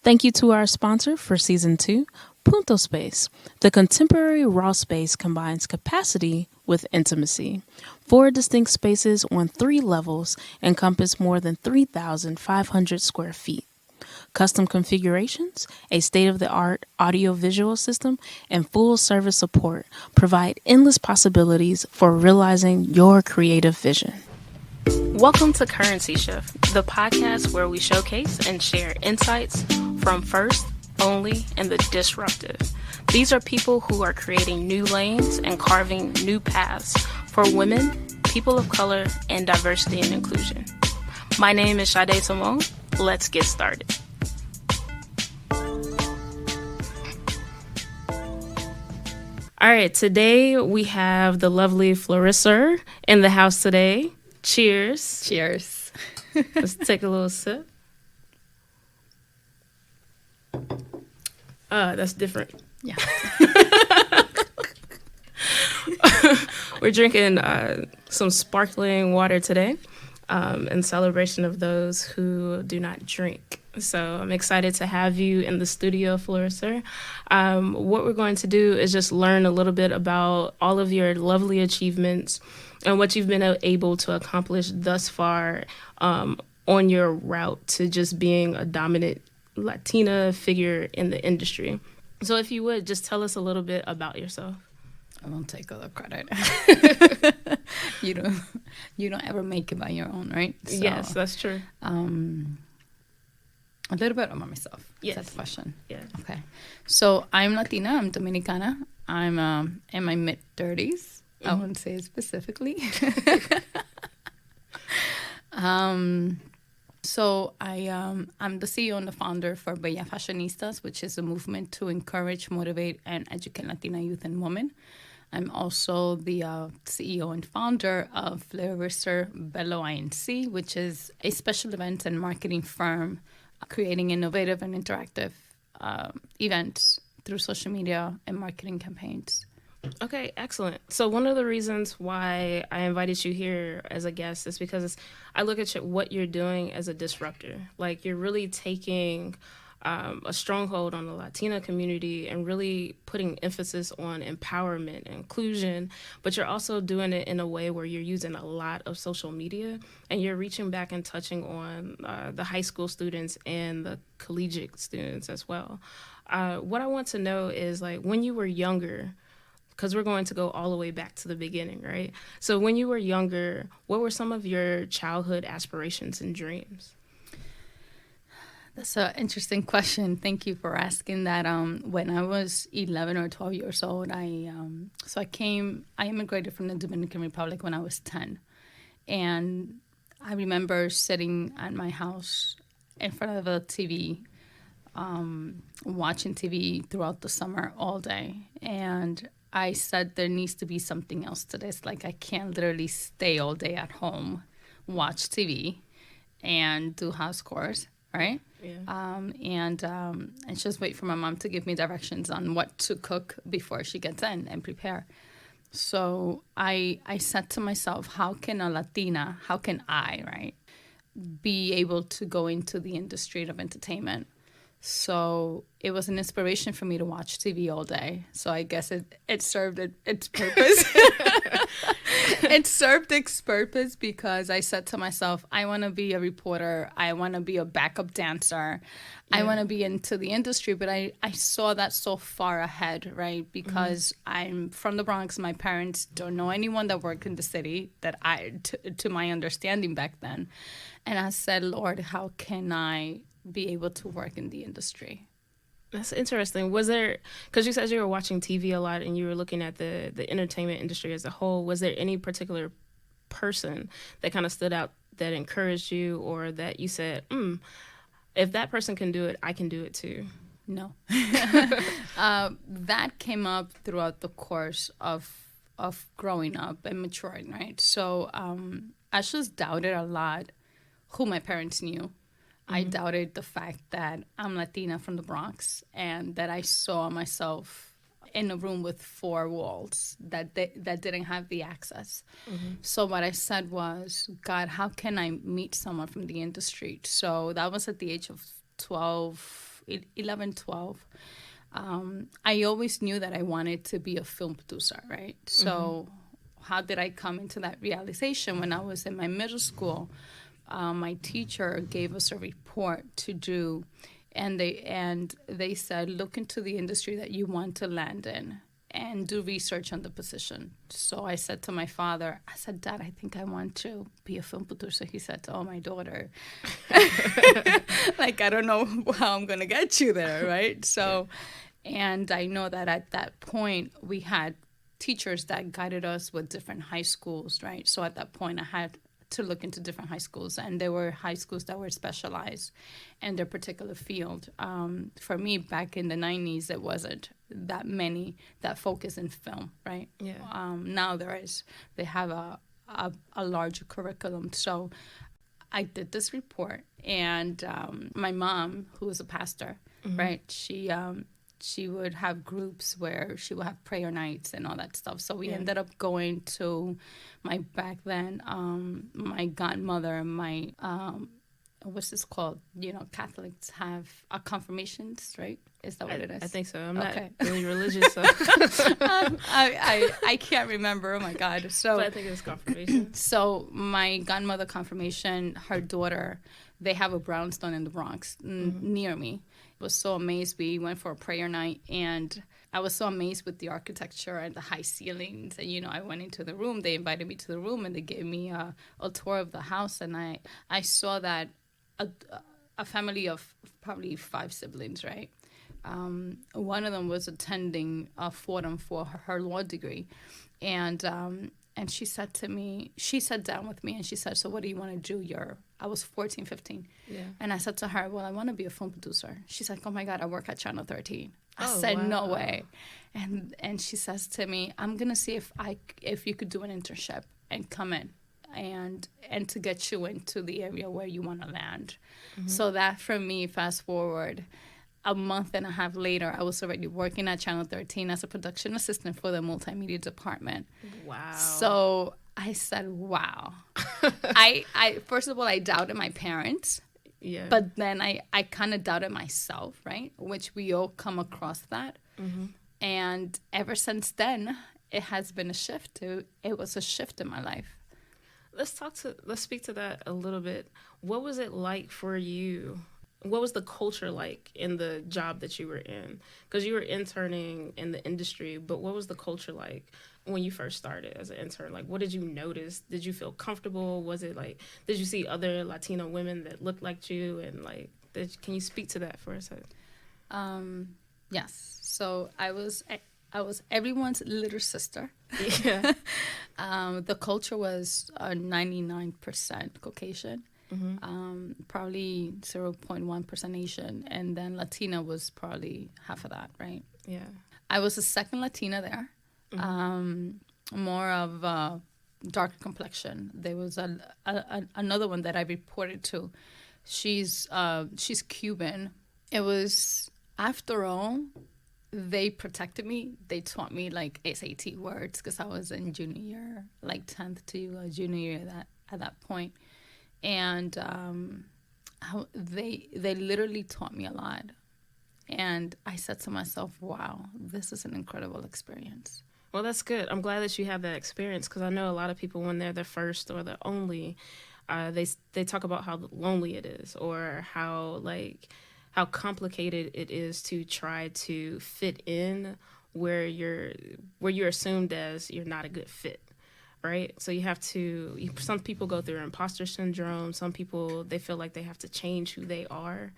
Thank you to our sponsor for Season 2, Punto Space. The contemporary raw space combines capacity with intimacy. 4 distinct spaces on 3 levels encompass more than 3,500 square feet. Custom configurations, a state-of-the-art audio-visual system, and full-service support provide endless possibilities for realizing your creative vision. Welcome to Currency Shift, the podcast where we showcase and share insights from first, only, and the disruptive. These are people who are creating new lanes and carving new paths for women, people of color, and diversity and inclusion. My name is Sade Simone. Let's get started. All right, today we have the lovely Flersier in the house today. Cheers. Cheers. Let's take a little sip. That's different. Yeah. We're drinking some sparkling water today in celebration of those who do not drink. So I'm excited to have you in the studio, Flersier. What we're going to do is just learn a little bit about all of your lovely achievements and what you've been able to accomplish thus far on your route to just being a dominant Latina figure in the industry. So if you would, just tell us a little bit about yourself. I won't take all the credit. You don't ever make it by your own, right? So, yes, that's true. A little bit about myself. Yes. That's the question. Yeah. Okay. So I'm Latina. I'm Dominicana. I'm in my mid-30s. I won't say it specifically. So I'm the CEO and the founder for Bello Fashionistas, which is a movement to encourage, motivate, and educate Latina youth and women. I'm also the CEO and founder of Flersier Bello Inc., which is a special events and marketing firm creating innovative and interactive events through social media and marketing campaigns. Okay, excellent. So one of the reasons why I invited you here as a guest is because I look at what you're doing as a disruptor. Like, you're really taking a stronghold on the Latina community and really putting emphasis on empowerment and inclusion, but you're also doing it in a way where you're using a lot of social media and you're reaching back and touching on the high school students and the collegiate students as well. What I want to know is, like, when you were younger, because we're going to go all the way back to the beginning, right? So when you were younger, what were some of your childhood aspirations and dreams? That's an interesting question. Thank you for asking that. When I was 11 or 12 years old, I immigrated from the Dominican Republic when I was 10. And I remember sitting at my house in front of a TV, watching TV throughout the summer all day. And I said there needs to be something else to this. Like, I can't literally stay all day at home, watch TV, and do house chores, right? Yeah. And just wait for my mom to give me directions on what to cook before she gets in and prepare. So I said to myself, how can I, right, be able to go into the industry of entertainment? So it was an inspiration for me to watch TV all day. So I guess it served its purpose. It served its purpose because I said to myself, I want to be a reporter. I want to be a backup dancer. Yeah. I want to be into the industry. But I saw that so far ahead, right? Because I'm from the Bronx. My parents don't know anyone that worked in the city to my understanding back then. And I said, Lord, how can I be able to work in the industry? That's interesting. Was there, because you said you were watching TV a lot and you were looking at the entertainment industry as a whole, was there any particular person that kind of stood out that encouraged you, or that you said, if that person can do it, I can do it too? No. That came up throughout the course of growing up and maturing, right? So I just doubted a lot who my parents knew. I doubted the fact that I'm Latina from the Bronx and that I saw myself in a room with 4 walls that didn't have the access. So what I said was, God, how can I meet someone from the industry? So that was at the age of 12, 11, 12, I always knew that I wanted to be a film producer, right? So how did I come into that realization? When I was in my middle school, my teacher gave us a report to do, and they said, look into the industry that you want to land in and do research on the position. So I said to my father, I said, Dad, I think I want to be a film producer. He said, oh, my daughter, like, I don't know how I'm going to get you there, right? So, and I know that at that point we had teachers that guided us with different high schools, right? So at that point I had to look into different high schools, and there were high schools that were specialized in their particular field. For me, back in the 90s, there wasn't that many that focus in film, right? Yeah. Now they have a larger curriculum. So I did this report, and my mom, who was a pastor, right, she would have groups where she would have prayer nights and all that stuff. So we ended up going to my godmother, what's this called? You know, Catholics have confirmations, right? Is that what it is? I think so. I'm not really religious, so. I can't remember. Oh my God. So but I think it's confirmation. So my godmother confirmation, her daughter, they have a brownstone in the Bronx near me. I was so amazed. We went for a prayer night, and I was so amazed with the architecture and the high ceilings. And, you know, I went into the room. They invited me to the room, and they gave me a tour of the house. And I saw that a family of probably 5 siblings, right? One of them was attending Fordham for her law degree. And she said to me, she sat down with me and she said, so what do you want to do? I was 14, 15. Yeah. And I said to her, well, I want to be a film producer. She's like, oh my God, I work at Channel 13. I said, wow. No way. And she says to me, I'm going to see if you could do an internship and come in and to get you into the area where you want to land. So that for me, fast forward, a month and a half later, I was already working at Channel 13 as a production assistant for the multimedia department. Wow. So I said, wow. I first of all, I doubted my parents. Yeah. But then I kind of doubted myself, right? Which we all come across that. And ever since then, it has been a shift. It was a shift in my life. Let's speak to that a little bit. What was it like for you? What was the culture like in the job that you were in? Because you were interning in the industry, but what was the culture like when you first started as an intern? Like, what did you notice? Did you feel comfortable? Was it like, did you see other Latino women that looked like you? And like, can you speak to that for a second? Yes. So I was everyone's little sister. Yeah. The culture was 99% Caucasian. Probably 0.1% Asian, and then Latina was probably half of that, right? Yeah. I was the second Latina there, more of darker complexion. There was another one that I reported to. She's Cuban. It was, after all, they protected me. They taught me like SAT words because I was in junior year, like 10th to junior year at that point. And they literally taught me a lot. And I said to myself, wow, this is an incredible experience. Well, that's good. I'm glad that you have that experience, because I know a lot of people, when they're the first or the only, they talk about how lonely it is, or how complicated it is to try to fit in where you're assumed as you're not a good fit. Right? So some people go through imposter syndrome. Some people, they feel like they have to change who they are,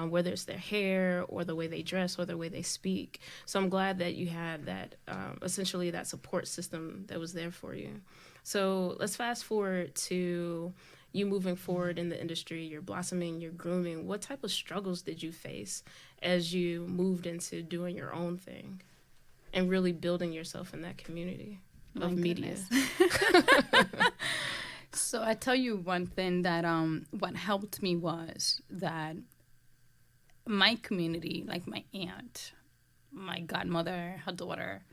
whether it's their hair or the way they dress or the way they speak. So I'm glad that you had that, essentially that support system that was there for you. So let's fast forward to you moving forward in the industry. You're blossoming, you're grooming. What type of struggles did you face as you moved into doing your own thing and really building yourself in that community of media? So I tell you one thing that what helped me was that my community, like my aunt, my godmother, her daughter,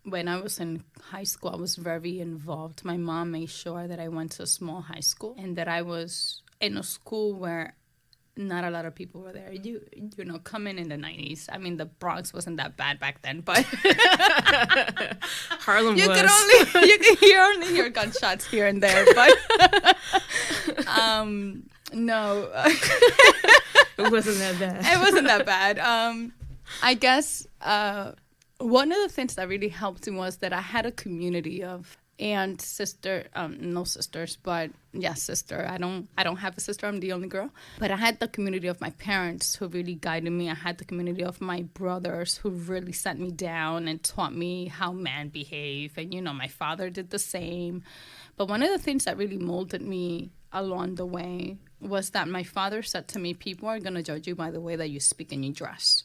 when I was in high school, I was very involved. My mom made sure that I went to a small high school and that I was in a school where not a lot of people were there. You know, coming in the 90s. I mean, the Bronx wasn't that bad back then, but Harlem you was. could only hear gunshots here and there, but no, It wasn't that bad. it wasn't that bad. I guess one of the things that really helped me was that I had a community of and sister, no sisters, but yeah, sister. I don't have a sister. I'm the only girl. But I had the community of my parents who really guided me. I had the community of my brothers who really sat me down and taught me how men behave. And, you know, my father did the same. But one of the things that really molded me along the way was that my father said to me, people are going to judge you by the way that you speak and you dress.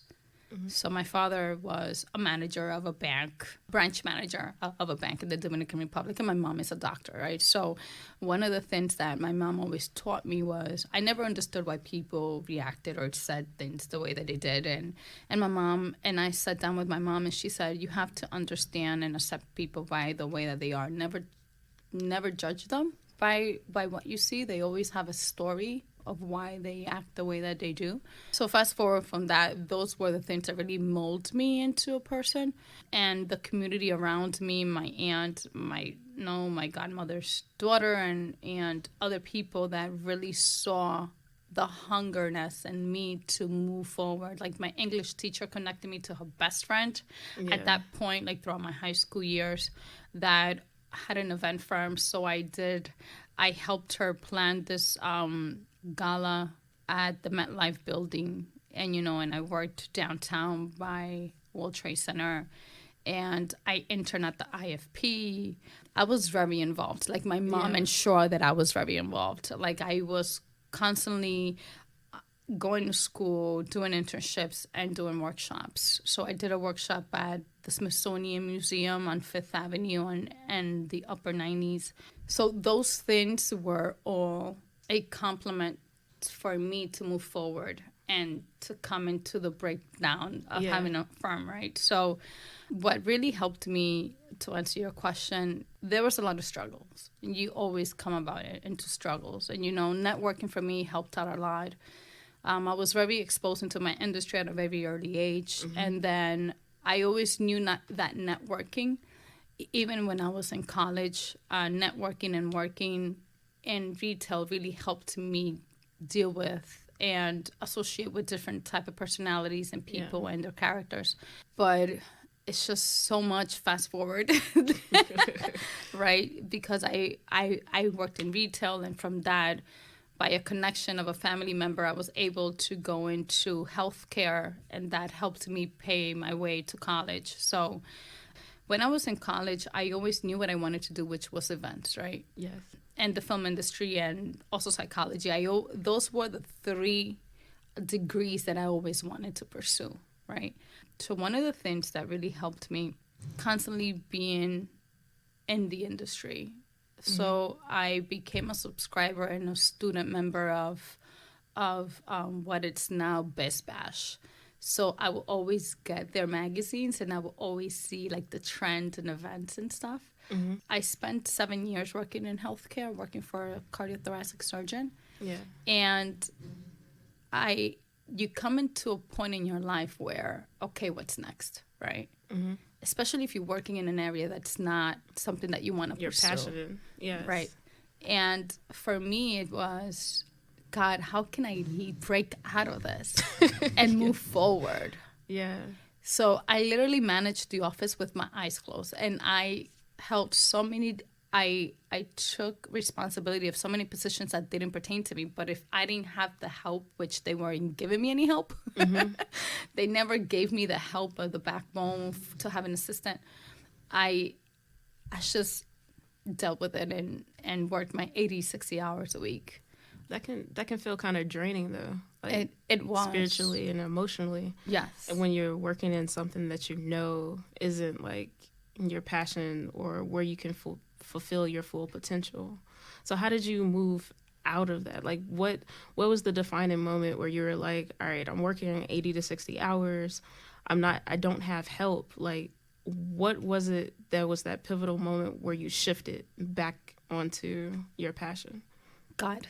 So my father was a manager of a bank, branch manager of a bank in the Dominican Republic, and my mom is a doctor, right? So one of the things that my mom always taught me was I never understood why people reacted or said things the way that they did. And my mom and I sat down with my mom, and she said, you have to understand and accept people by the way that they are. Never judge them by what you see. They always have a story of why they act the way that they do. So fast forward from that, those were the things that really mold me into a person. And the community around me, my aunt, my godmother's daughter, and other people that really saw the hungerness in me to move forward. Like my English teacher connected me to her best friend at that point, like throughout my high school years, that had an event firm. So I helped her plan this gala at the MetLife building, and I worked downtown by World Trade Center, and I interned at the IFP. I was very involved. Like my mom ensured that I was very involved. Like I was constantly going to school, doing internships, and doing workshops. So I did a workshop at the Smithsonian Museum on Fifth Avenue and the upper 90s. So those things were all a compliment for me to move forward and to come into the breakdown of having a firm, right? So what really helped me, to answer your question, there was a lot of struggles. And you always come about it into struggles. And, networking for me helped out a lot. I was very exposed into my industry at a very early age. Mm-hmm. And then I always knew that networking, even when I was in college, networking and working in retail really helped me deal with and associate with different type of personalities and people and their characters. But it's just so much fast forward, right? Because I worked in retail, and from that, by a connection of a family member, I was able to go into healthcare, and that helped me pay my way to college. So when I was in college, I always knew what I wanted to do, which was events, right? Yes. And the film industry and also psychology. Those were the 3 degrees that I always wanted to pursue, right? So one of the things that really helped me constantly being in the industry. So I became a subscriber and a student member of what it's now Best Bash. So I will always get their magazines, and I will always see like the trends and events and stuff. Mm-hmm. I spent 7 years working in healthcare, working for a cardiothoracic surgeon. Yeah. And you come into a point in your life where, okay, what's next, right? Mm-hmm. Especially if you're working in an area that's not something that you want to pursue. You're passionate, yes. Right. And for me, it was, God, how can I break out of this and move forward? Yeah. So I literally managed the office with my eyes closed, and I helped so many. I took responsibility of so many positions that didn't pertain to me. But if I didn't have the help, which they weren't giving me any help, they never gave me the help or the backbone to have an assistant. I just dealt with it and worked my 80, 60 hours a week. That can feel kind of draining, though. Like, it was. Spiritually and emotionally. Yes. And when you're working in something that isn't like your passion or where you can fulfill your full potential. So how did you move out of that? Like what was the defining moment where you were like, all right, I'm working 80 to 60 hours. I don't have help. Like what was it that was that pivotal moment where you shifted back onto your passion? God.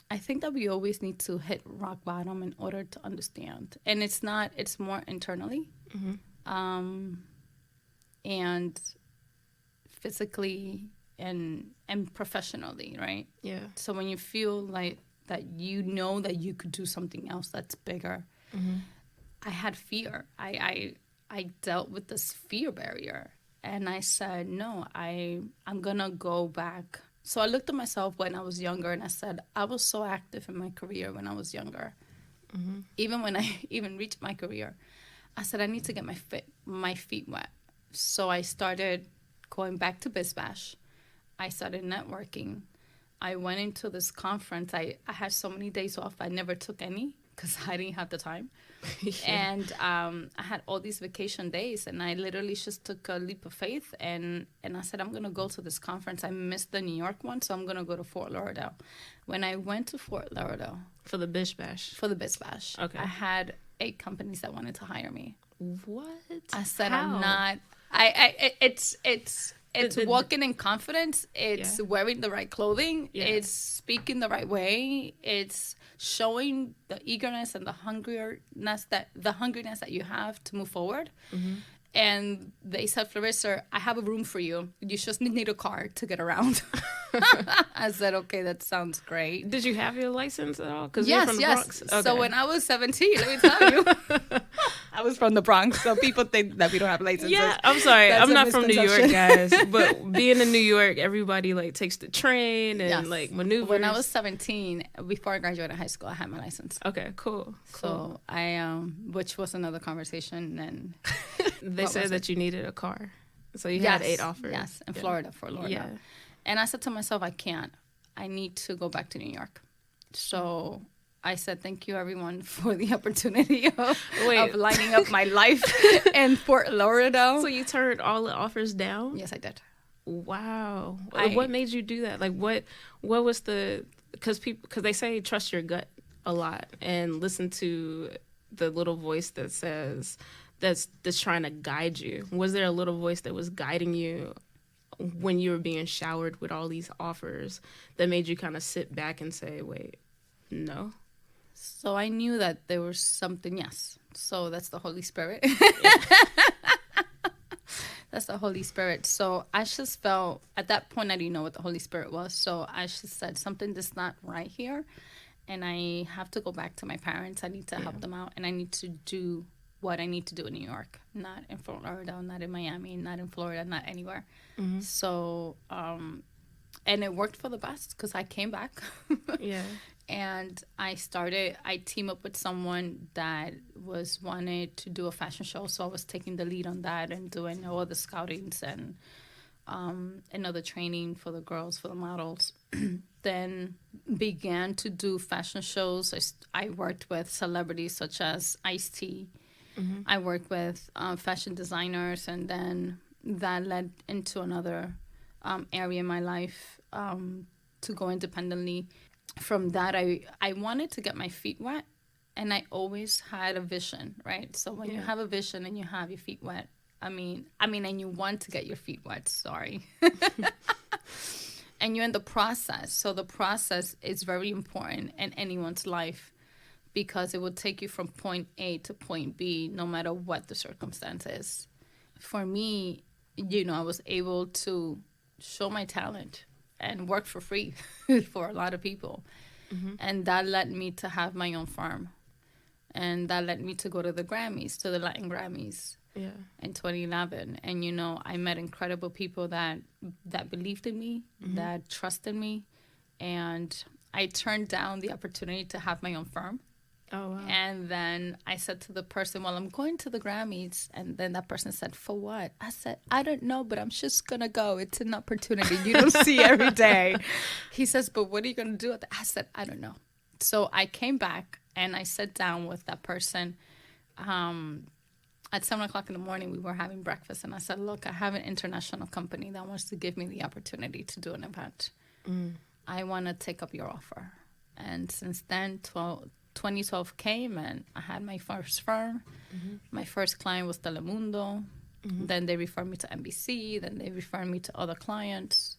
I think that we always need to hit rock bottom in order to understand. And it's not, it's more internally. And physically and professionally, right? Yeah. So when you feel like that, you know that you could do something else that's bigger. I had fear. I dealt with this fear barrier, and I said, no, I'm gonna go back. So I looked at myself when I was younger, and I said, I was so active in my career when I was younger. Even when I even reached my career, I said, I need to get my feet wet. So I started going back to BizBash. I started networking. I went into this conference. I had so many days off. I never took any because I didn't have the time. And I had all these vacation days, and I literally just took a leap of faith. And I said, I'm going to go to this conference. I missed the New York one, so I'm going to go to Fort Lauderdale. When I went to Fort Lauderdale. For the BizBash? For the BizBash. Okay. I had 8 companies that wanted to hire me. What? I said, How? I'm not. It's walking in confidence. It's wearing the right clothing. Yeah. It's speaking the right way. It's showing the eagerness and the hungriness that you have to move forward. And they said, Flersier, I have a room for you. You just need a car to get around. I said, okay, that sounds great. Did you have your license at all? 'Cause Yes, you're from the yes. Bronx? Okay. So when I was 17, let me tell you, I was from the Bronx. So people think that we don't have licenses. Yeah, I'm sorry. That's I'm a not from New York, misconception. guys. But being in New York, everybody like takes the train and Yes. like maneuvers. When I was 17, before I graduated high school, I had my license. Okay, cool. So I, which was another conversation. And They what said was that you needed a car. So you had 8 offers. Yes, in Florida, for Florida. Yeah. And I said to myself, I can't. I need to go back to New York. So I said, thank you, everyone, for the opportunity of lining up my life in Fort Lauderdale. So you turned all the offers down? Yes, I did. Wow. What made you do that? Like, what was the... Because they say trust your gut a lot and listen to the little voice that says... that's trying to guide you. Was there a little voice that was guiding you when you were being showered with all these offers that made you kind of sit back and say, wait, no? So I knew that there was something, yes. So that's the Holy Spirit. That's the Holy Spirit. So I just felt, at that point, I didn't know what the Holy Spirit was. So I just said, something that's not right here. And I have to go back to my parents. I need to help them out. And I need to do what I need to do in New York, not in Fort Lauderdale, not in Miami, not in Florida, not anywhere. So, and it worked for the best because I came back. Yeah. And I teamed up with someone that wanted to do a fashion show. So I was taking the lead on that and doing all the scoutings and other training for the girls, for the models. Then began to do fashion shows. I worked with celebrities such as Ice-T. I worked with fashion designers, and then that led into another area in my life to go independently. From that, I wanted to get my feet wet, and I always had a vision, right? So when you have a vision and you have your feet wet, I mean, and you want to get your feet wet, sorry. And you're in the process. So the process is very important in anyone's life because it will take you from point A to point B, no matter what the circumstance is. For me, I was able to show my talent and work for free for a lot of people. And that led me to have my own farm. And that led me to go to the Grammys, to the Latin Grammys. Yeah. In 2011. And, I met incredible people that believed in me, that trusted me. And I turned down the opportunity to have my own firm. Oh, wow. And then I said to the person, well, I'm going to the Grammys. And then that person said, for what? I said, I don't know, but I'm just going to go. It's an opportunity you don't see every day. He says, but what are you going to do with it? I said, I don't know. So I came back and I sat down with that person. At 7 o'clock in the morning, we were having breakfast. And I said, look, I have an international company that wants to give me the opportunity to do an event. I want to take up your offer. And since then, 2012 came and I had my first firm. My first client was Telemundo. Then they referred me to NBC. Then they referred me to other clients.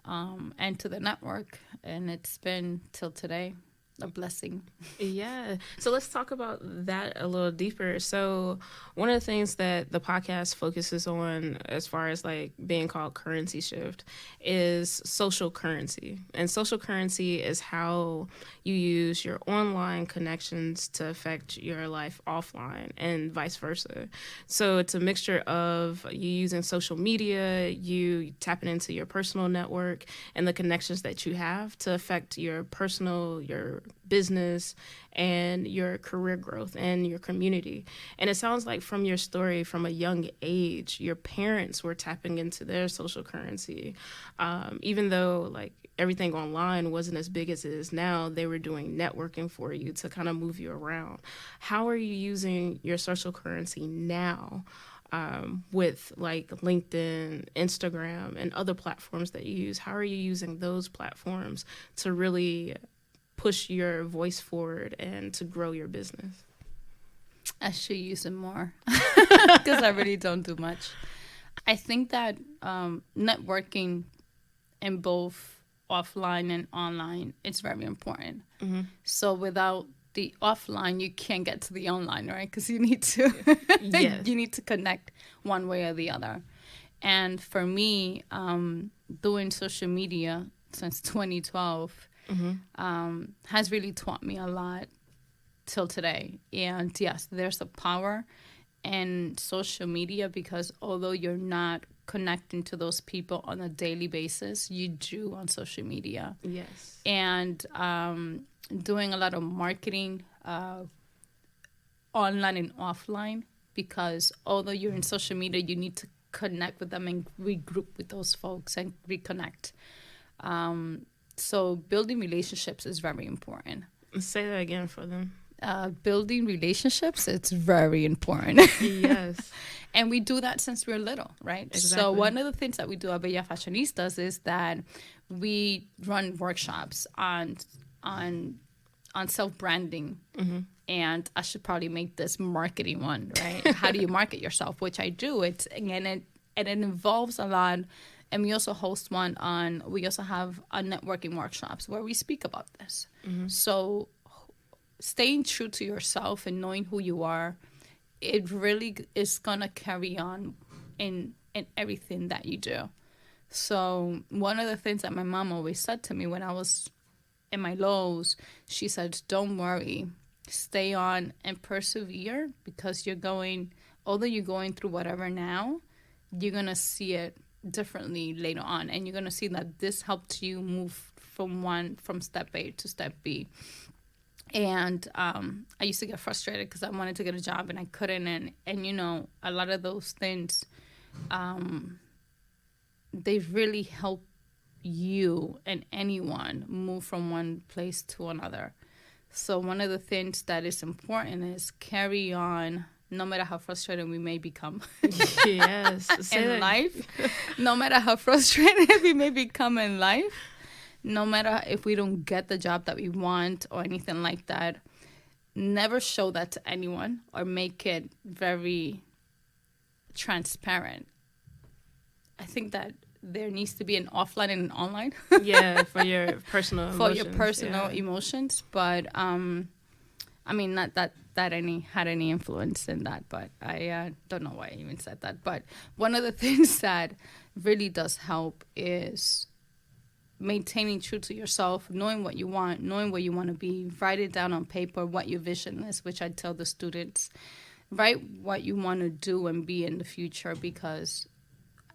and to the network. And it's been till today a blessing. Yeah. So let's talk about that a little deeper. So one of the things that the podcast focuses on as far as like being called currency shift is social currency. And social currency is how you use your online connections to affect your life offline and vice versa. So it's a mixture of you using social media, you tapping into your personal network and the connections that you have to affect your personal, your business and your career growth and your community. And it sounds like from your story, from a young age, your parents were tapping into their social currency. Even though like everything online wasn't as big as it is now, they were doing networking for you to kind of move you around. How are you using your social currency now? With like LinkedIn, Instagram, and other platforms that you use, how are you using those platforms to really push your voice forward and to grow your business? I should use it more because I really don't do much. I think that networking in both offline and online is very important. Mm-hmm. So without the offline, you can't get to the online, right? Because you need to Yes. you need to connect one way or the other. And for me, doing social media since 2012 has really taught me a lot till today. And yes, there's a power in social media because although you're not connecting to those people on a daily basis, you do on social media. Yes. And doing a lot of marketing online and offline because although you're in social media, you need to connect with them and regroup with those folks and reconnect. So building relationships is very important. Say that again for them. Building relationships, it's very important. Yes. And we do that since we're little, right? Exactly. So one of the things that we do at Bello Fashionistas is that we run workshops on self-branding. Mm-hmm. And I should probably make this marketing one, right? How do you market yourself? Which I do. It involves a lot. And we also host we also have a networking workshops where we speak about this. Mm-hmm. So staying true to yourself and knowing who you are, it really is going to carry on in everything that you do. So one of the things that my mom always said to me when I was in my lows, she said, don't worry, stay on and persevere because although you're going through whatever now, you're going to see it differently later on. And you're going to see that this helped you move from step A to step B. And I used to get frustrated because I wanted to get a job and I couldn't. And a lot of those things, they really help you and anyone move from one place to another. So one of the things that is important is carry on no matter how frustrated we may become. Yes. In life. No matter how frustrated we may become in life. No matter if we don't get the job that we want or anything like that, never show that to anyone or make it very transparent. I think that there needs to be an offline and an online. Yeah, for your personal emotions. For your personal emotions. But, not that any had any influence in that, but I don't know why I even said that. But one of the things that really does help is maintaining true to yourself, knowing what you want, knowing where you want to be, write it down on paper, what your vision is, which I tell the students. Write what you want to do and be in the future because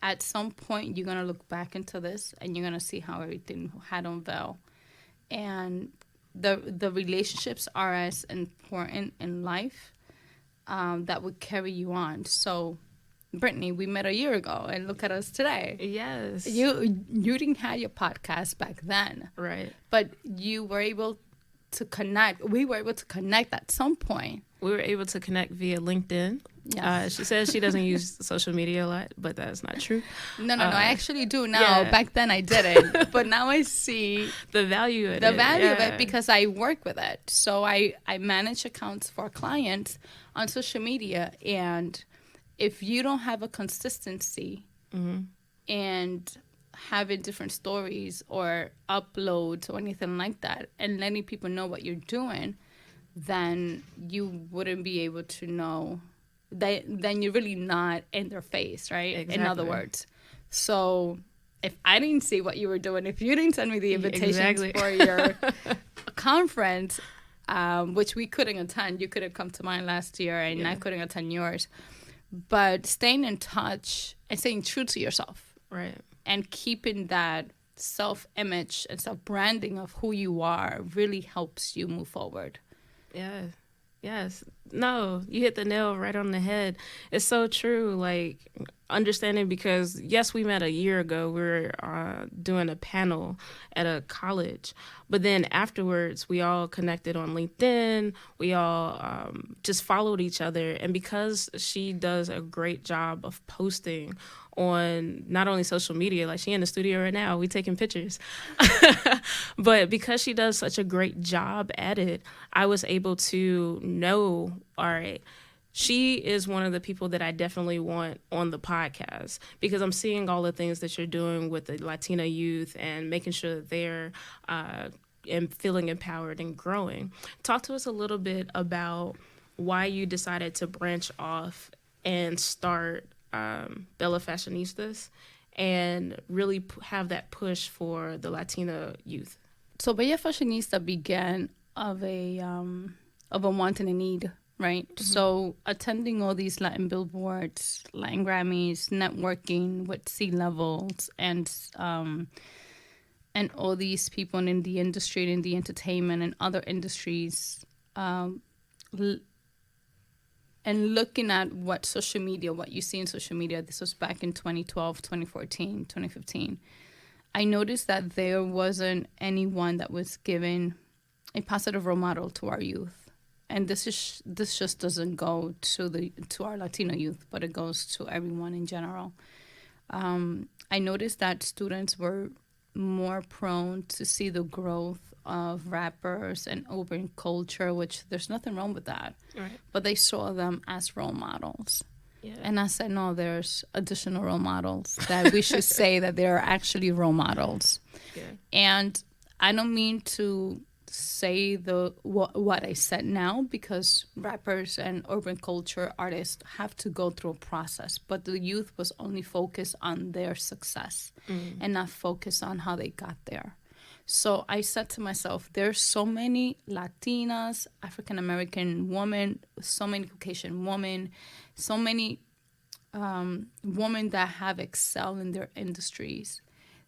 at some point you're going to look back into this and you're going to see how everything had unveiled. And the relationships are as important in life that would carry you on. So Brittany, we met a year ago, and look at us today. Yes. You didn't have your podcast back then. Right. But you were able to connect. We were able to connect at some point. We were able to connect via LinkedIn. Yes. She says she doesn't use social media a lot, but that's not true. No. I actually do now. Yeah. Back then I didn't. But now I see the value of it because I work with it. So I manage accounts for clients on social media, and if you don't have a consistency and having different stories or uploads or anything like that and letting people know what you're doing, then you wouldn't be able to know that. Then you're really not in their face, right? Exactly. In other words. So if I didn't see what you were doing, if you didn't send me the invitations Exactly. for your conference, which we couldn't attend, you could have come to mine last year and I couldn't attend yours. But staying in touch and staying true to yourself. Right. And keeping that self-image and self-branding of who you are really helps you move forward. Yeah. Yes. No, you hit the nail right on the head. It's so true. Like, understanding, because yes, we met a year ago. We were doing a panel at a college, but then afterwards we all connected on LinkedIn. We all just followed each other, and because she does a great job of posting on not only social media, like she in the studio right now, we taking pictures, but because she does such a great job at it, I was able to know, all right, she is one of the people that I definitely want on the podcast, because I'm seeing all the things that you're doing with the Latina youth and making sure that they're and feeling empowered and growing. Talk to us a little bit about why you decided to branch off and start Bello Fashionistas and really have that push for the Latina youth. So Bella Fashionista began of a want and a need, right? Mm-hmm. So attending all these Latin billboards, Latin Grammys, networking with C-levels, and all these people in the industry and in the entertainment and other industries, and looking at what social media, what you see in social media, this was back in 2012, 2014, 2015, I noticed that there wasn't anyone that was giving a positive role model to our youth. And this just doesn't go to our Latino youth, but it goes to everyone in general. I noticed that students were more prone to see the growth of rappers and urban culture, which there's nothing wrong with that. Right. But they saw them as role models. Yeah. And I said, no, there's additional role models that we should say that they're actually role models. Yeah. And I don't mean to say what I said now, because rappers and urban culture artists have to go through a process, but the youth was only focused on their success and not focused on how they got there. So I said to myself, there's so many Latinas, African American women, so many Caucasian women, so many women that have excelled in their industries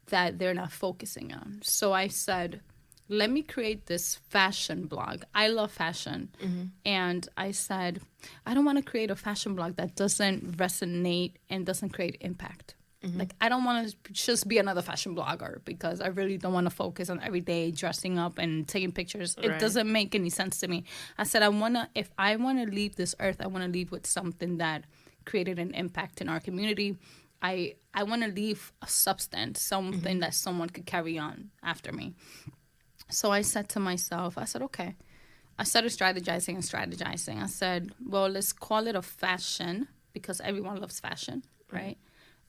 that they're not focusing on. So I said, let me create this fashion blog. I love fashion. Mm-hmm. And I said, I don't want to create a fashion blog that doesn't resonate and doesn't create impact. Mm-hmm. Like, I don't want to just be another fashion blogger, because I really don't want to focus on every day dressing up and taking pictures. Right. It doesn't make any sense to me. I said, if I want to leave this earth, I want to leave with something that created an impact in our community. I want to leave a substance, something that someone could carry on after me. So I said to myself, I said, okay. I started strategizing. I said, well, let's call it a fashion, because everyone loves fashion, right?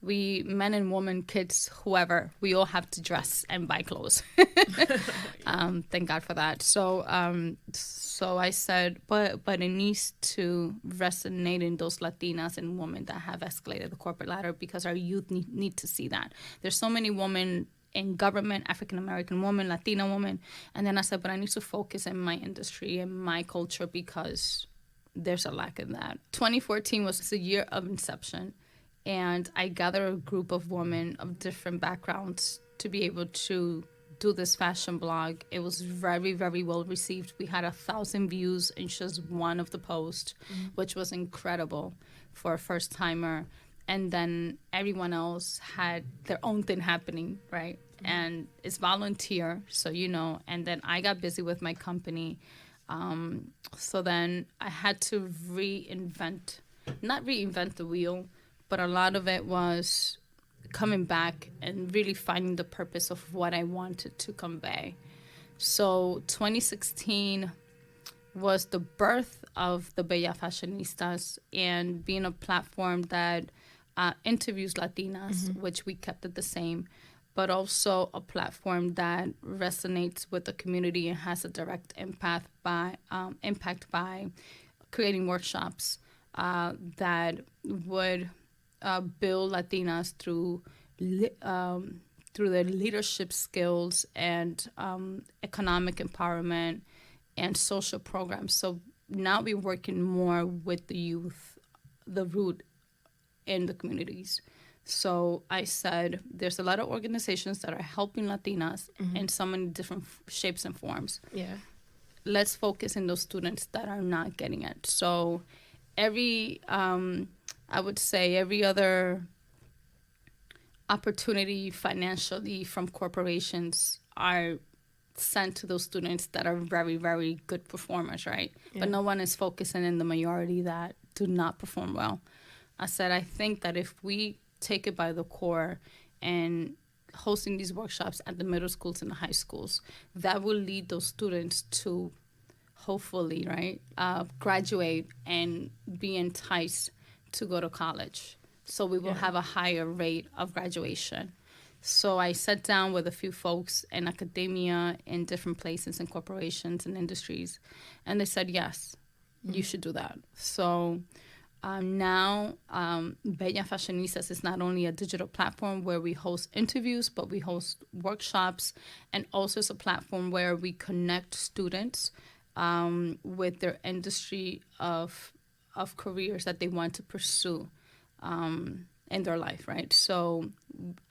We, men and women, kids, whoever, we all have to dress and buy clothes. Thank God for that. So I said, but it needs to resonate in those Latinas and women that have escalated the corporate ladder, because our youth need to see that. There's so many women in government, African-American women, Latina women. And then I said, but I need to focus in my industry and my culture, because there's a lack in that. 2014 was the year of inception. And I gathered a group of women of different backgrounds to be able to do this fashion blog. It was very, very well received. We had 1,000 views in just one of the posts, which was incredible for a first-timer. And then everyone else had their own thing happening, right? And it's volunteer, so And then I got busy with my company. So then I had to not reinvent the wheel, but a lot of it was coming back and really finding the purpose of what I wanted to convey. So 2016 was the birth of the Bella Fashionistas, and being a platform that interviews Latinas, which we kept it the same. but also a platform that resonates with the community and has a direct impact by creating workshops that would build Latinas through their leadership skills and economic empowerment and social programs. So now we're working more with the youth, the root in the communities. So I said there's a lot of organizations that are helping Latinas in so many different shapes and forms. Yeah. Let's focus on those students that are not getting it. So I would say every other opportunity financially from corporations are sent to those students that are very, very good performers, right? Yeah. But no one is focusing in the majority that do not perform well. I said, I think that if we take it by the core and hosting these workshops at the middle schools and the high schools, that will lead those students to hopefully, right, graduate and be enticed to go to college. So we will have a higher rate of graduation. So I sat down with a few folks in academia, in different places, in corporations and industries, and they said, yes, you should do that. So now, Bella Fashionistas is not only a digital platform where we host interviews, but we host workshops, and also it's a platform where we connect students with their industry of careers that they want to pursue in their life, right? So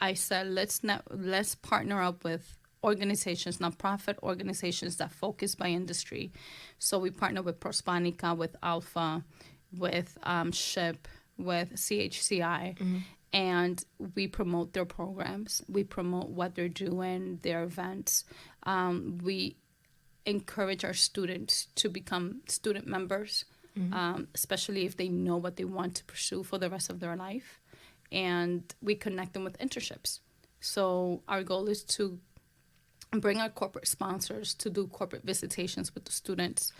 I said, let's partner up with organizations, nonprofit organizations that focus by industry. So we partner with Prospanica, with Alpha, with SHIP, with CHCI, and we promote their programs. We promote what they're doing, their events. We encourage our students to become student members, especially if they know what they want to pursue for the rest of their life. And we connect them with internships. So our goal is to bring our corporate sponsors to do corporate visitations with the students,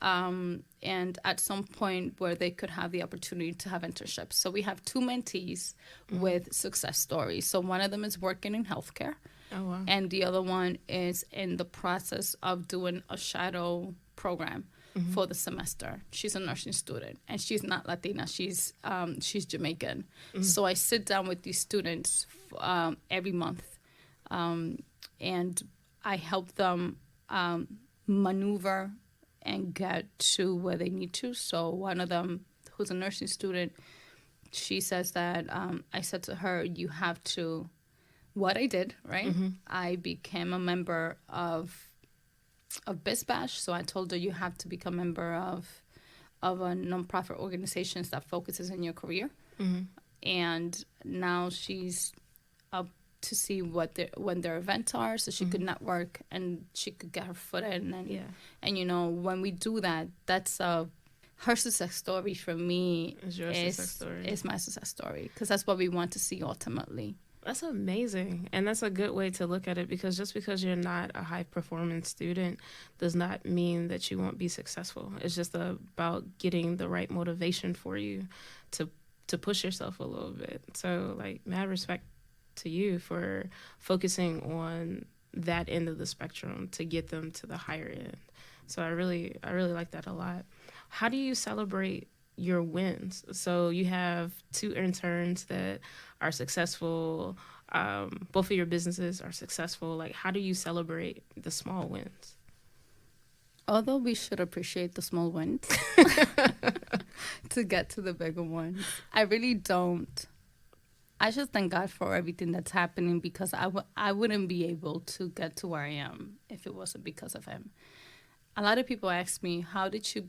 and at some point where they could have the opportunity to have internships. So we have two mentees with success stories. So one of them is working in healthcare. Oh, wow. And the other one is in the process of doing a shadow program for the semester. She's a nursing student, and she's not Latina. She's Jamaican. So I sit down with these students every month, and I help them maneuver and get to where they need to. So one of them, who's a nursing student, she says that I said to her, you have to, what I did, right? I became a member of BizBash. So I told her, you have to become a member of a nonprofit organization that focuses in your career. And now she's up to see when their events are, so she could network and she could get her foot in. And you know, when we do that, that's her success story for me. Success story. Is my success story, because that's what we want to see ultimately. That's amazing. And that's a good way to look at it, because just because you're not a high performance student does not mean that you won't be successful. It's just about getting the right motivation for you to push yourself a little bit. So, like, mad respect to you for focusing on that end of the spectrum to get them to the higher end. So I really like that a lot. How do you celebrate your wins? So you have 2 interns that are successful. Both of your businesses are successful. Like, how do you celebrate the small wins? Although we should appreciate the small wins to get to the bigger ones, I really don't. I just thank God for everything that's happening, because I wouldn't be able to get to where I am if it wasn't because of him. A lot of people ask me, how did you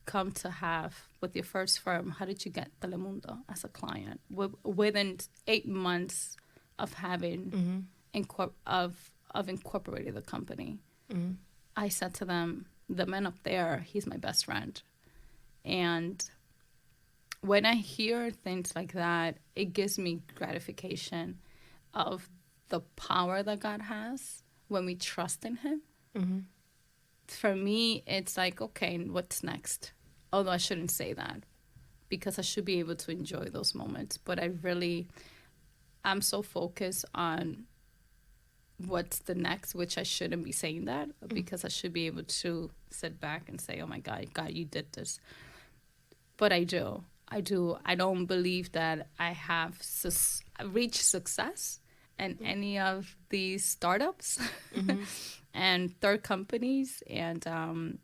come to have, with your first firm, how did you get Telemundo as a client? Within 8 months of having incorporated the company, I said to them, the man up there, he's my best friend. And when I hear things like that, it gives me gratification of the power that God has when we trust in him. For me, it's like, okay, what's next? Although I shouldn't say that, because I should be able to enjoy those moments. But I'm so focused on what's the next, which I shouldn't be saying that, because I should be able to sit back and say, oh my God, you did this. But I do. I don't believe that I have reached success in any of these startups and third companies, and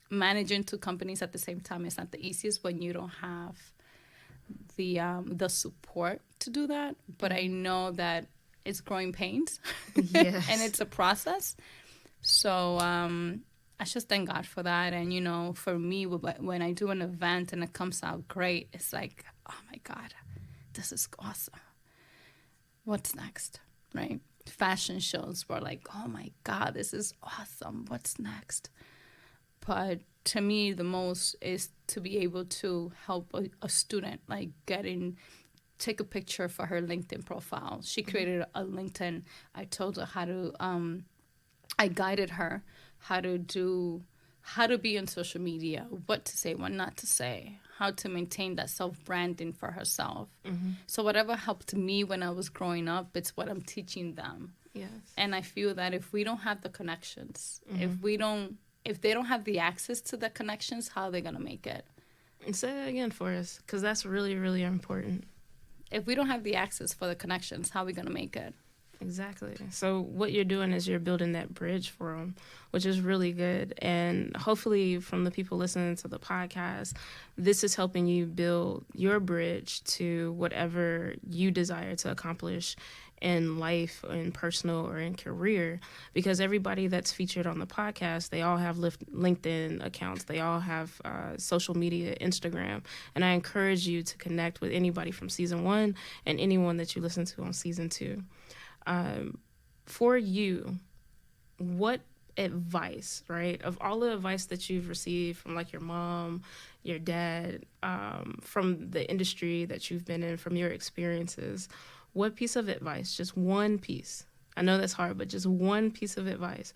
managing two companies at the same time is not the easiest when you don't have the support to do that. But I know that it's growing pains. Yes. And it's a process. So I just thank God for that. And, you know, for me, when I do an event and it comes out great, it's like, oh my God, this is awesome. What's next, right? Fashion shows were like, oh my God, this is awesome. What's next? But to me, the most is to be able to help a student, like take a picture for her LinkedIn profile. She created a LinkedIn. I told her how to, I guided her how to be on social media, what to say, what not to say, how to maintain that self-branding for herself. So whatever helped me when I was growing up, it's what I'm teaching them. Yes. And I feel that if we don't have the connections, if they don't have the access to the connections, how are they going to make it? And say that again for us, because that's really, really important. If we don't have the access for the connections, how are we going to make it? Exactly. So what you're doing is you're building that bridge for them, which is really good. And hopefully from the people listening to the podcast, this is helping you build your bridge to whatever you desire to accomplish in life, in personal, or in career. Because everybody that's featured on the podcast, they all have LinkedIn accounts. They all have social media, Instagram. And I encourage you to connect with anybody from season 1 and anyone that you listen to on season 2. For you, what advice, right, of all the advice that you've received from like your mom, your dad, from the industry that you've been in, from your experiences, what piece of advice, just one piece, I know that's hard, but just one piece of advice,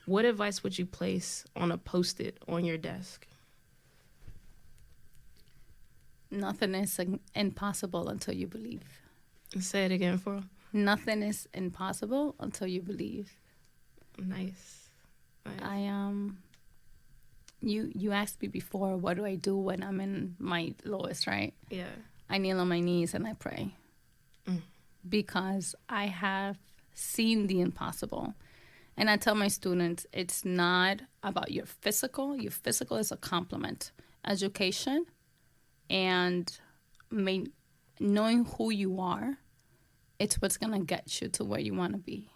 what advice would you place on a Post-it on your desk? Nothing is impossible until you believe. Say it again for them. Nothing is impossible until you believe. Nice. You asked me before, what do I do when I'm in my lowest, right? Yeah. I kneel on my knees and I pray. Because I have seen the impossible. And I tell my students, it's not about your physical. Your physical is a complement. Education and knowing who you are, it's what's going to get you to where you want to be.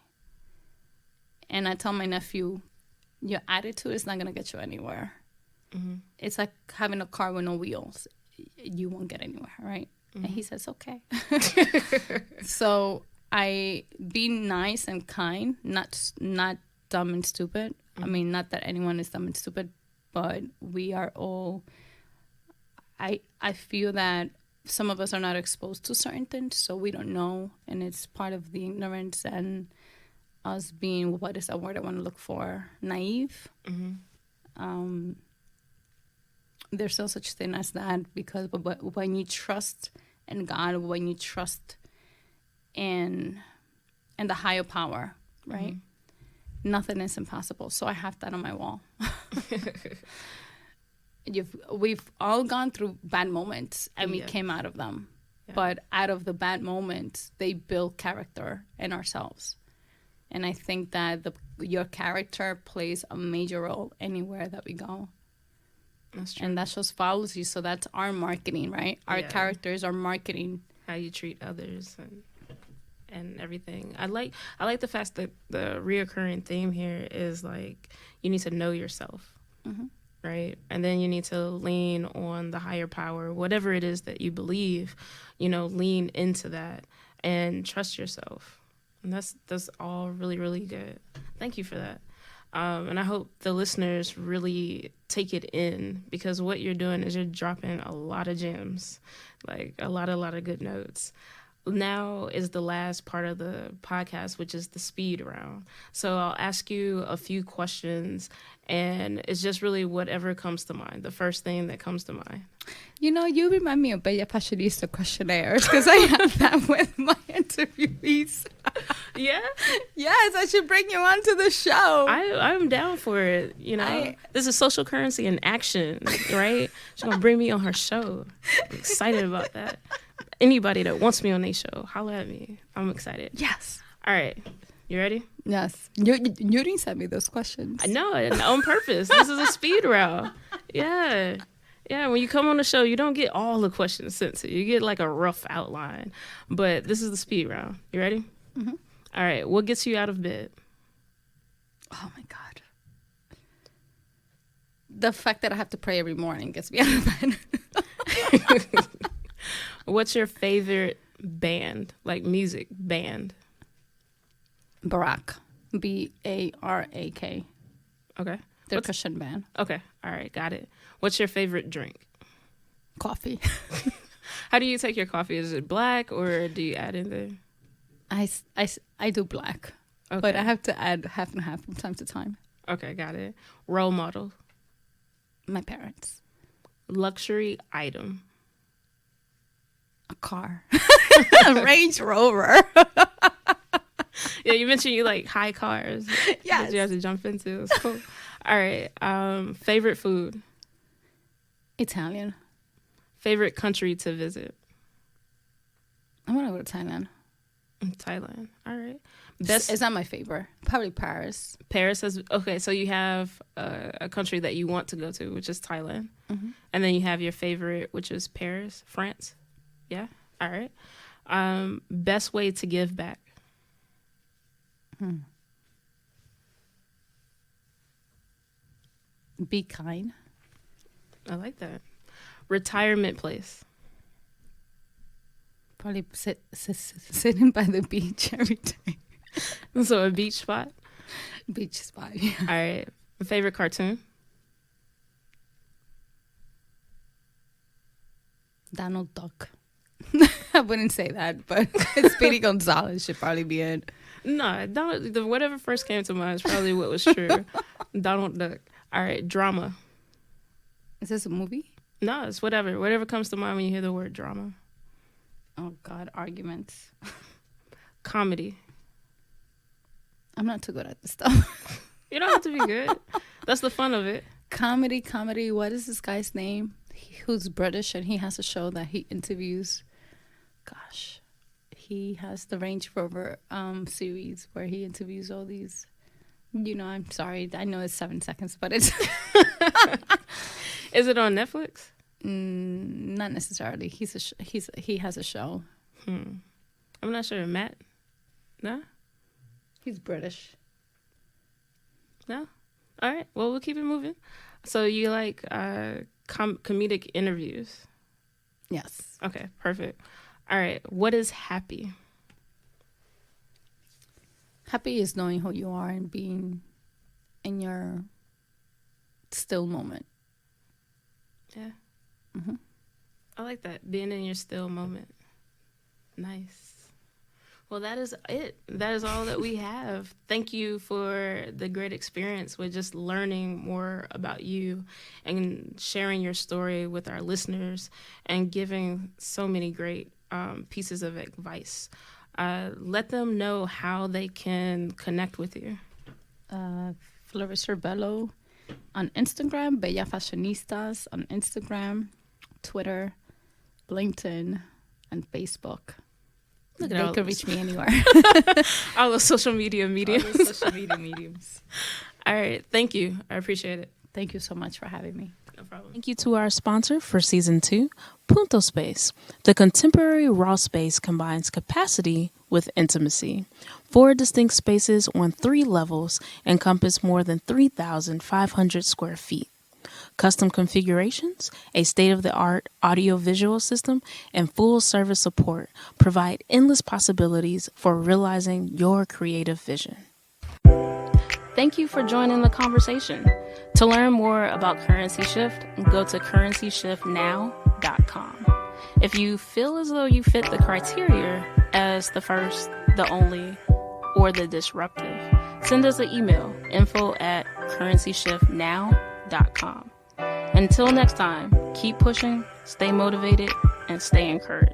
And I tell my nephew, your attitude is not going to get you anywhere. It's like having a car with no wheels. You won't get anywhere, right? And he says, okay. So I be nice and kind, not dumb and stupid. I mean, not that anyone is dumb and stupid, but we are all, I feel that some of us are not exposed to certain things, so we don't know, and it's part of the ignorance and us being, what is that word I want to look for? Naive. There's no such thing as that, because when you trust in God, when you trust in the higher power, right? Nothing is impossible. So I have that on my wall. We've all gone through bad moments, and we came out of them. Yeah. But out of the bad moments, they build character in ourselves. And I think that your character plays a major role anywhere that we go. That's true. And that just follows you. So that's our marketing, right? Our characters are marketing. How you treat others and everything. I like the fact that the reoccurring theme here is like you need to know yourself. Right? And then you need to lean on the higher power, whatever it is that you believe, lean into that and trust yourself. And that's all really, really good. Thank you for that. And I hope the listeners really take it in, because what you're doing is you're dropping a lot of gems, like a lot of good notes. Now is the last part of the podcast, which is the speed round. So I'll ask you a few questions, and it's just really whatever comes to mind, the first thing that comes to mind. You remind me of Bello Fashionista questionnaires, because I have that with my interviewees. Yeah? Yes, I should bring you onto the show. I'm down for it. This is social currency in action, right? She's going to bring me on her show. I'm excited about that. Anybody that wants me on their show, holler at me. I'm excited. Yes. All right. You ready? Yes. You didn't send me those questions. I know, on purpose. This is a speed round. Yeah. Yeah, when you come on the show, you don't get all the questions sent to you. You get like a rough outline. But this is the speed round. You ready? Mm-hmm. All right. What gets you out of bed? Oh, my God. The fact that I have to pray every morning gets me out of bed. What's your favorite band, like music band? Barak. Barak. Okay. They're a Christian band. Okay. All right. Got it. What's your favorite drink? Coffee. How do you take your coffee? Is it black or do you add in there? I do black. Okay. But I have to add half and half from time to time. Okay. Got it. Role model? My parents. Luxury item? A car. A Range Rover. Yeah, you mentioned you like high cars. Yes. That you have to jump into. It's cool. All right. Favorite food? Italian. Favorite country to visit? I want to go to Thailand. Thailand. All right. It's not my favorite. Probably Paris. Paris is okay. So you have a country that you want to go to, which is Thailand, and then you have your favorite, which is Paris, France. Yeah. All right. Best way to give back? Be kind. I like that. Retirement place? Probably sitting by the beach every day. So a beach spot? Beach spot, yeah. All right. Favorite cartoon? Donald Duck. I wouldn't say that, but Speedy Gonzalez should probably be it. No, whatever first came to mind is probably what was true. Donald Duck. All right, drama. Is this a movie? No, it's whatever. Whatever comes to mind when you hear the word drama. Oh, God, arguments. Comedy. I'm not too good at this stuff. You don't have to be good. That's the fun of it. Comedy. What is this guy's name? Who's British and he has a show that he interviews. Gosh. He has the Range Rover series where he interviews all these. I'm sorry. I know it's 7 seconds, but it's... Is it on Netflix? Not necessarily. He has a show. I'm not sure. Matt? No? He's British. No? All right. Well, we'll keep it moving. So you like comedic interviews? Yes. Okay, perfect. All right. What is happy? Happy is knowing who you are and being in your still moment. Yeah. I like that. Being in your still moment. Nice. Well, that is it. That is all that we have. Thank you for the great experience with just learning more about you and sharing your story with our listeners and giving so many great pieces of advice. Let them know how they can connect with you. Flersier Bello on Instagram, Bella Fashionistas on Instagram, Twitter, LinkedIn, and Facebook. They can reach me anywhere. All the social media mediums. All the social media mediums. All right. Thank you. I appreciate it. Thank you so much for having me. No problem. Thank you to our sponsor for Season 2, Punto Space. The contemporary raw space combines capacity with intimacy. 4 distinct spaces on 3 levels encompass more than 3,500 square feet. Custom configurations, a state-of-the-art audio-visual system, and full-service support provide endless possibilities for realizing your creative vision. Thank you for joining the conversation. To learn more about Currency Shift, go to currencyshiftnow.com. If you feel as though you fit the criteria as the first, the only, or the disruptive, send us an email, info@currencyshiftnow.com. Until next time, keep pushing, stay motivated, and stay encouraged.